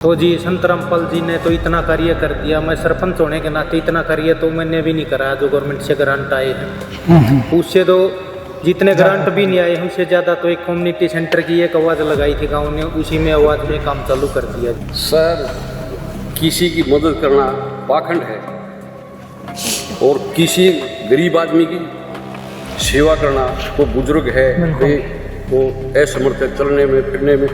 तो जी संत रामपाल जी ने तो इतना कार्य कर दिया, मैं सरपंच होने के नाते इतना कार्य तो मैंने भी नहीं करा जो गवर्नमेंट से ग्रांट आए हैं। उससे तो जितने ग्रांट भी नहीं आए उससे ज़्यादा तो एक कम्युनिटी सेंटर की एक आवाज़ लगाई थी गांव ने, उसी में आवाज़ में काम चालू कर दिया। सर किसी की मदद करना पाखंड है और किसी गरीब आदमी की सेवा करना, वो बुजुर्ग है वो असमर्थ है चलने में फिरने में,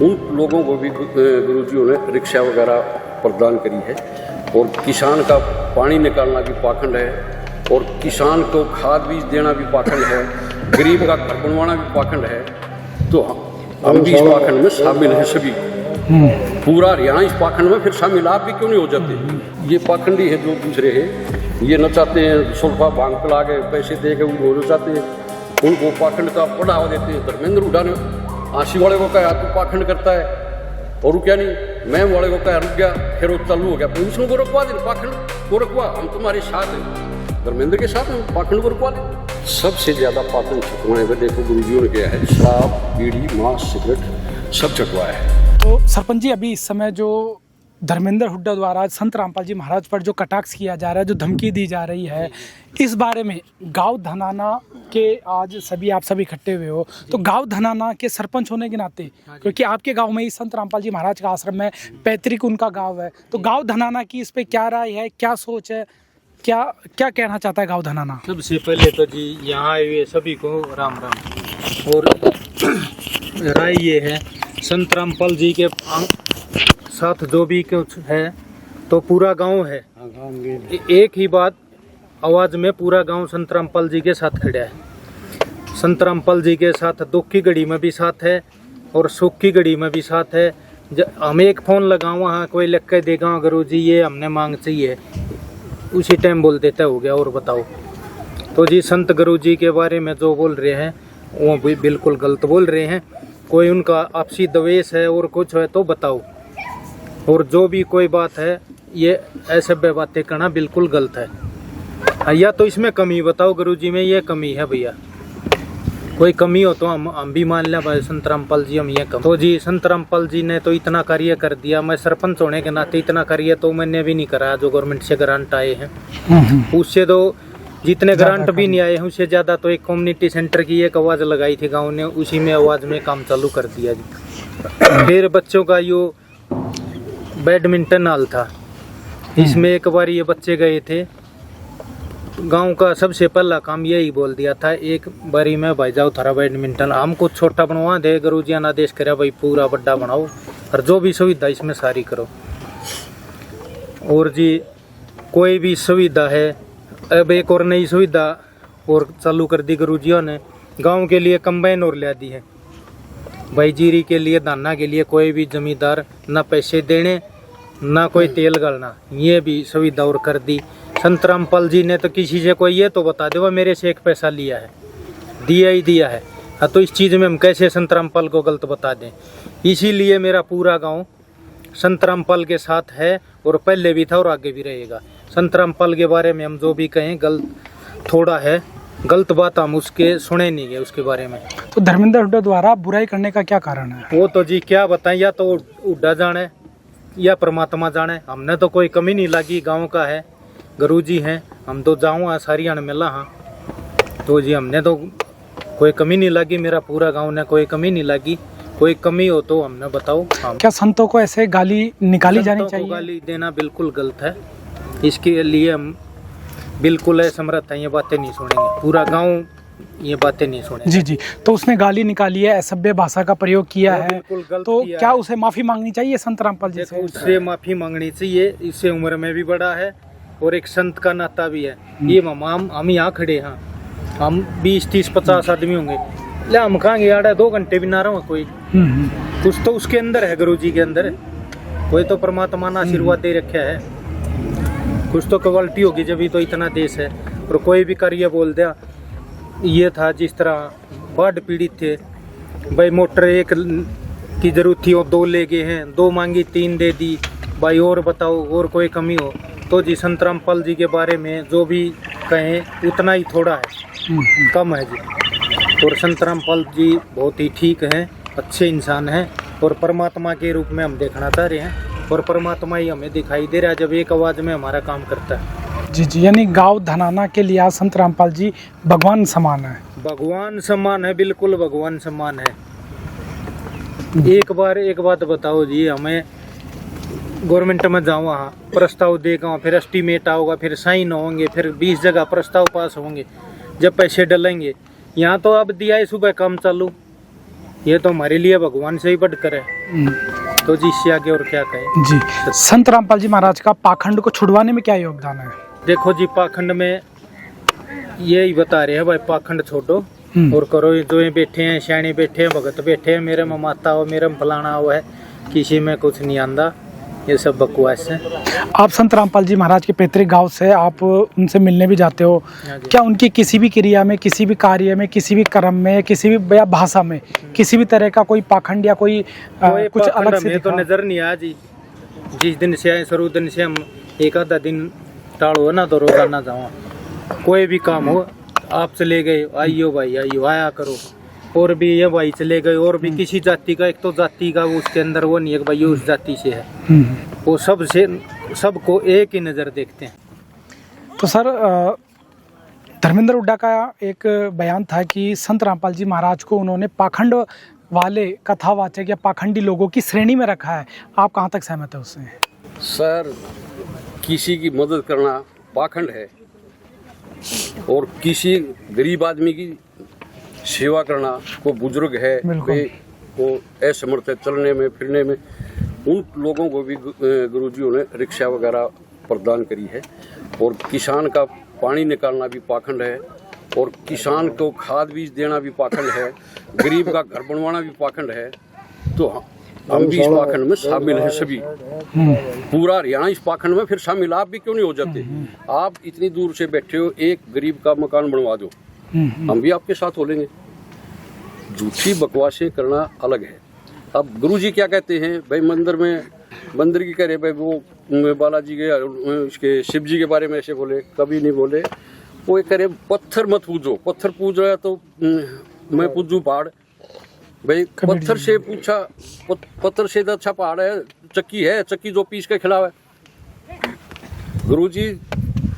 उन लोगों को भी गुरुजियों ने रिक्शा वगैरह प्रदान करी है। और किसान का पानी निकालना भी पाखंड है और किसान को खाद बीज देना भी पाखंड है, गरीब का घर बनवाना भी पाखंड है। तो हम भी इस पाखंड में शामिल हैं सभी, पूरा हरियाणा इस पाखंड में फिर शामिल। आप भी क्यों नहीं हो जाते? ये पाखंडी है जो दूसरे हैं, ये न चाहते हैं सुल्फा भांग पिला के पैसे दे के वो चाहते हैं, उनको पाखंड का बढ़ावा देते हैं। धर्मेंद्र हुड्डा ने आशी वाले को कहा तू पाखंड करता है, और क्या नहीं मैम वाले को कहा रुक गया, फिर वो चालू हो गया। पुलिस को रुकवा दे, पाखंड को रुकवा, हम तुम्हारे साथ हैं, धर्मेंद्र के साथ हैं, पाखंड को रुकवा दे। सबसे ज़्यादा पाखंड छुटवाने पर देखो गुरुजियों ने किया है, शराब बीड़ी मांस सिगरेट सब छुटवाया है। तो सरपंच जी अभी इस समय जो धर्मेंद्र हुड्डा द्वारा संत रामपाल जी महाराज पर जो कटाक्ष किया जा रहा है, जो धमकी दी जा रही है, इस बारे में गांव धनाना के आज आप सभी इकट्ठे हुए हो, तो गांव धनाना के सरपंच होने के नाते, क्योंकि आपके गांव में ही संत रामपाल जी महाराज का आश्रम है, पैतृक उनका गांव है, तो गांव धनाना की इस पे क्या राय है, क्या सोच है, क्या क्या कहना चाहता है गांव धनाना? सबसे पहले तो जी यहाँ आए हुए सभी को राम राम। और राय ये है, संत रामपाल जी के साथ जो भी कुछ है तो पूरा गांव है, एक ही बात आवाज में पूरा गांव संत रामपाल जी के साथ खड़ा है। संत रामपाल जी के साथ दुख की घड़ी में भी साथ है और सुख की घड़ी में भी साथ है। हम एक फोन लगाओ, हाँ कोई लिख के देगा गुरु जी ये हमने मांग चाहिए, उसी टाइम बोल देता हो गया। और बताओ तो जी संत गुरु जी के बारे में जो बोल रहे हैं वो भी बिल्कुल गलत बोल रहे हैं। कोई उनका आपसी द्वेष है और कुछ है तो बताओ, और जो भी कोई बात है ये ऐसे बातें करना बिल्कुल गलत है। या तो इसमें कमी बताओ गुरुजी में, ये कमी है भैया, कोई कमी हो तो हम भी मान लें भाई संत रामपाल जी हम ये कम। तो जी संत रामपाल जी ने तो इतना कार्य कर दिया, मैं सरपंच होने के नाते इतना कार्य तो मैंने भी नहीं करा जो गवर्नमेंट से ग्रांट आए हैं। उससे तो जितने ग्रांट भी नहीं आए हैं उससे ज़्यादा तो एक कम्युनिटी सेंटर की एक आवाज़ लगाई थी गाँव ने, उसी में आवाज़ में काम चालू कर दिया जी। फिर बच्चों का यो बैडमिंटन हॉल था, इसमें एक बार ये बच्चे गए थे, गांव का सबसे पहला काम यही बोल दिया था एक बारी में भाई जाओ थारा बैडमिंटन, हम कुछ छोटा बनवा दे, गुरुजी ने आदेश करा भाई पूरा बड़ा बनाओ और जो भी सुविधा इसमें सारी करो। और जी कोई भी सुविधा है, अब एक और नई सुविधा और चालू कर दी गुरुजियों ने, गाँव के लिए कंबाइन और ला दी है भाई, जीरी के लिए दाना के लिए कोई भी जमींदार ना पैसे देने ना कोई तेल गलना, ये भी सुविधा और कर दी। संत रामपाल जी ने तो किसी से कोई ये तो बता दे वो मेरे से एक पैसा लिया है, दिया ही दिया है। हाँ तो इस चीज़ में हम कैसे संत रामपाल को गलत बता दें? इसीलिए मेरा पूरा गांव संत रामपाल के साथ है और पहले भी था और आगे भी रहेगा। संत रामपाल के बारे में हम जो भी कहें गलत थोड़ा है, गलत बात हम उसके सुने नहीं गए उसके बारे में। तो धर्मेंद्र हुड्डा द्वारा बुराई करने का क्या कारण है? वो तो जी क्या बताएं, या तो हुड्डा जाने या परमात्मा जाने, हमने तो कोई कमी नहीं लगी, गांव का है गुरुजी हैं, हम तो जाऊँ सारी मिला। हाँ तो जी हमने तो कोई कमी नहीं लगी, मेरा पूरा गांव ने कोई कमी नहीं लगी, कोई कमी हो तो हमने बताओ। क्या संतों को ऐसे गाली निकाली जानी चाहिए? गाली देना बिल्कुल गलत है, इसके लिए हम बिल्कुल असमर्थ हैं, ये बातें नहीं सुनेंगे, पूरा गांव ये बातें नहीं सुने। जी जी, तो उसने गाली निकाली है, असभ्य भाषा का प्रयोग किया है, तो किया क्या है। उसे माफी मांगनी चाहिए संत रामपाल जी से? उससे माफी मांगनी चाहिए, इससे उम्र में भी बड़ा है और एक संत का नाता भी है। ये हम यहाँ खड़े हैं, हम 20 30 50 आदमी होंगे, ले हम कहेंगे यार 2 घंटे भी ना रहो कोई, कुछ तो उसके अंदर है गुरुजी के अंदर, कोई तो परमात्मा ने आशीर्वाद दे रखा है, कुछ तो क्वालिटी होगी जब भी तो इतना देश है। और कोई भी कार्य बोल दिया, ये था जिस तरह बाढ़ पीड़ित थे भाई, मोटर एक की जरूरत थी और 2 ले गए हैं, 2 मांगी 3 दे दी भाई, और बताओ और कोई कमी हो तो जी संत रामपाल जी के बारे में जो भी कहें उतना ही थोड़ा है, कम है जी। और संत रामपाल जी बहुत ही ठीक हैं, अच्छे इंसान हैं, और परमात्मा के रूप में हम देखना चाह रहे हैं, और परमात्मा ही हमें दिखाई दे रहा है जब एक आवाज़ में हमारा काम करता है। जी जी, यानी गांव धनाना के लिए आज संत रामपाल जी भगवान समान है। भगवान समान है, बिल्कुल भगवान समान है। एक बात बताओ जी, हमें गवर्नमेंट में जाओ, वहाँ प्रस्ताव देगा, फिर एस्टीमेट आओगा, फिर साइन होंगे, फिर 20 जगह प्रस्ताव पास होंगे, जब पैसे डलेंगे। यहाँ तो अब दिया है सुबह काम चालू, ये तो हमारे लिए भगवान से ही बढ़कर है। तो जी इससे आगे और क्या कहें जी। संत रामपाल जी महाराज का पाखंड को छुड़वाने में क्या योगदान है? देखो जी, पाखंड में यही बता रहे हैं भाई, पाखंड छोड़ो और करो। जो ये बैठे हैं सियाने बैठे हैं, भगत बैठे हैं, मेरे में माता हो, मेरे में फलाना हो है, किसी में कुछ नहीं आंदा, ये सब बकवास है। आप संत रामपाल जी महाराज के पैतृक गांव से आप उनसे मिलने भी जाते हो, क्या उनकी किसी भी क्रिया में, किसी भी कार्य में, किसी भी कर्म में, किसी भी या भाषा में किसी भी तरह का कोई पाखंड या कोई कुछ अलग से तो नजर नहीं आया जी। जिस दिन से आए शुरू दिन से हम एक आधा दिन टाड़ो ना तो रोजाना जाओ, कोई भी काम हो आप चले गए, आइयो भाई आइयो, आया करो। और भी ये भाई चले गए, और भी किसी जाति का, एक तो जाति का वो उसके अंदर वो नहीं है भाई उस जाति से है, वो सबको एक ही नज़र देखते हैं। तो सर, धर्मेंद्र हुड्डा का एक बयान था कि संत रामपाल जी महाराज को उन्होंने पाखंड वाले कथावाचक या पाखंडी लोगों की श्रेणी में रखा है, आप कहाँ तक सहमत है उससे? सर, किसी की मदद करना पाखंड है, और किसी गरीब आदमी की सेवा करना को बुजुर्ग है, वो असमर्थ है चलने में फिरने में, उन लोगों को भी गुरुजियों ने रिक्शा वगैरह प्रदान करी है। और किसान का पानी निकालना भी पाखंड है, और किसान को खाद बीज देना भी पाखंड है, गरीब का घर बनवाना भी पाखंड है। तो हम भी इस पाखंड में शामिल हैं सभी, पूरा हरियाणा इस पाखंड में फिर शामिल। आप भी क्यों नहीं हो जाते? आप इतनी दूर से बैठे हो, एक गरीब का मकान बनवा दो, हम भी आपके साथ हो लेंगे। झूठी बकवासें करना अलग है। अब गुरुजी क्या कहते हैं भाई, मंदिर की कह रहे भाई, वो बालाजी के इसके शिव जी के बारे में ऐसे बोले, कभी नहीं बोले। वो ये कह रहे पत्थर मत पूजो, पत्थर पूज रहा है तो मैं पूजू पहाड़। भाई पत्थर से पूछा, पत्थर से तो अच्छा पहाड़ है, चक्की है, चक्की जो पीस के खिलावे। गुरुजी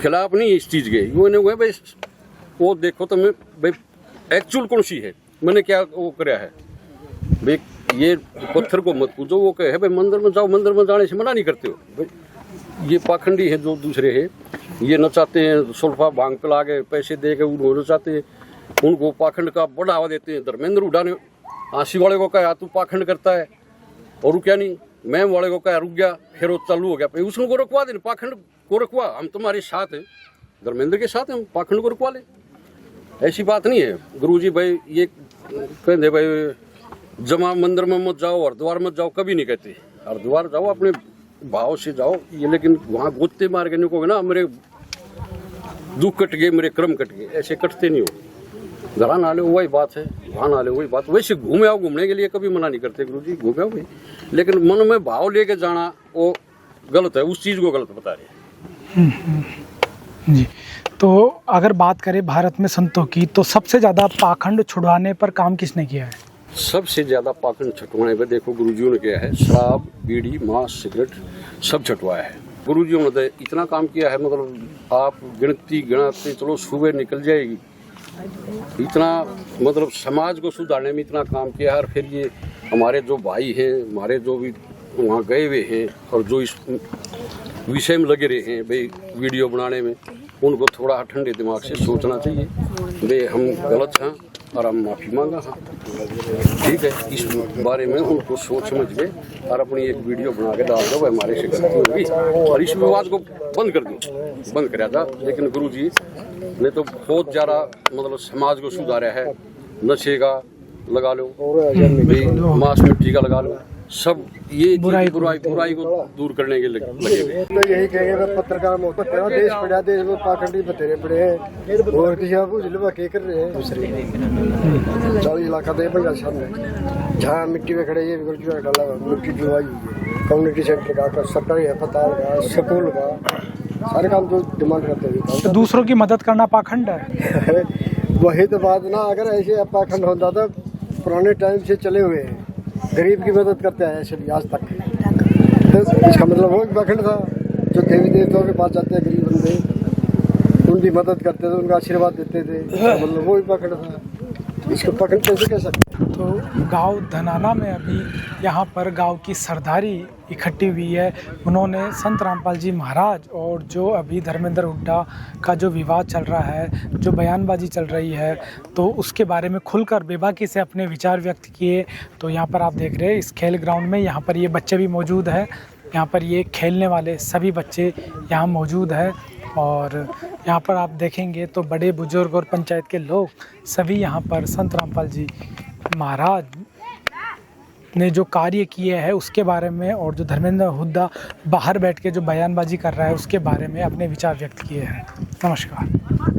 खिलाफ नहीं इस चीज के, मैंने हुए भाई वो देखो तो मैं भाई एक्चुअल कौन सी है, मैंने क्या वो कराया है भाई, ये पत्थर को मत पूछो। वो कहे भाई मंदिर में जाओ, मंदिर में जाने से मना नहीं करते हो भाई। ये पाखंडी है जो दूसरे है, ये नचाते हैं, सुल्फा भांग पिला के पैसे दे के उनको नचाते हैं, उनको पाखंड का बढ़ावा देते हैं। धर्मेंद्र हुड्डा ने आशी वाले को कहा तू पाखंड करता है, और रुक क्या नहीं, मैम वाले को कहा रुक गया, फिर वो चालू हो गया, फिर उसको रुकवा देना, पाखंड को रुकवा, हम तुम्हारे साथ हैं, धर्मेंद्र के साथ हैं, हम पाखंड को रुकवा ले। ऐसी बात नहीं है। गुरुजी भाई ये कहते भाई जमा मंदिर में मत जाओ, हरिद्वार मत जाओ, कभी नहीं कहते। हरिद्वार जाओ अपने भाव से जाओ, ये लेकिन वहाँ गोते मार के निकोगे ना मेरे दुख कट गए, मेरे क्रम कट गए, ऐसे कटते नहीं हो। घरा नाले वही बात है, वहाँ नाले वही बात। वैसे घूमे आओ, घूमने के लिए कभी मना नहीं करते गुरुजी, घूमे आओ भाई, लेकिन मन में भाव लेके जाना वो गलत है, उस चीज को गलत बता रहे हैं जी। तो अगर बात करें भारत में संतों की, तो सबसे ज्यादा पाखंड छुड़वाने पर काम किसने किया है? सबसे ज्यादा पाखंड छुटवाने पर देखो गुरुजियों ने किया है, शराब, बीड़ी, मांस, सिगरेट सब छुटवाया है गुरुजियों ने। तो इतना काम किया है, मतलब आप गिनते चलो सुबह निकल जाएगी, इतना मतलब समाज को सुधारने में इतना काम किया है। और फिर ये हमारे जो भाई हैं, हमारे जो भी वहाँ गए हुए हैं और जो इस विषय में लगे रहे हैं भाई वीडियो बनाने में, उनको थोड़ा ठंडे दिमाग से सोचना चाहिए भाई हम गलत हैं और हम माफ़ी मांगा हाँ, ठीक है। इस बारे में उनको सोच समझ के और अपनी एक वीडियो बना के डाल दो, हमारे से गलती होगी और इस विवाद को बंद कर दो, बंद कराया था। लेकिन गुरुजी ने तो बहुत ज़्यादा मतलब समाज को सुधारा है। नशे का लगा लो, मांस मिट्टी का लगा लो, सब ये बुराई को दूर करने के लगे हुए। तो यही कहेंगे पत्रकार देश पड़ा, देश में पाखंडी बतेरे पड़े हैं और किसी आप जिले के कर रहे हैं दूसरे 40 लाख दे पंजा सामने जहाँ मिट्टी में खड़े ये डाला मिट्टी जुआई कम्युनिटी सेंटर का, सरकारी अस्पताल का, स्कूल का, सारे काम जो डिमांड करते हैं। तो दूसरों की मदद करना पाखंड है वही तो बात ना, अगर ऐसे पाखंड होता तो पुराने टाइम से चले हुए हैं गरीब की मदद करते आए सभी आज तक। तो इसका मतलब वो पाखंड था, जो देवी देवताओं के पास जाते हैं गरीब बंदे, उनकी मदद करते थे, उनका आशीर्वाद देते थे, इसका मतलब वो भी पाखंड था। इसको पाखंड कैसे कह सकते? तो गांव धनाना में अभी यहाँ पर गांव की सरदारी इकट्ठी हुई है। उन्होंने संत रामपाल जी महाराज और जो अभी धर्मेंद्र हुड्डा का जो विवाद चल रहा है, जो बयानबाजी चल रही है, तो उसके बारे में खुलकर बेबाकी से अपने विचार व्यक्त किए। तो यहाँ पर आप देख रहे हैं इस खेल ग्राउंड में, यहाँ पर ये बच्चे भी मौजूद हैं, यहाँ पर ये खेलने वाले सभी बच्चे यहाँ मौजूद हैं। और यहाँ पर आप देखेंगे तो बड़े बुजुर्ग और पंचायत के लोग सभी यहाँ पर संत रामपाल जी महाराज ने जो कार्य किए हैं उसके बारे में, और जो धर्मेंद्र हुड्डा बाहर बैठ के जो बयानबाजी कर रहा है उसके बारे में अपने विचार व्यक्त किए हैं। नमस्कार।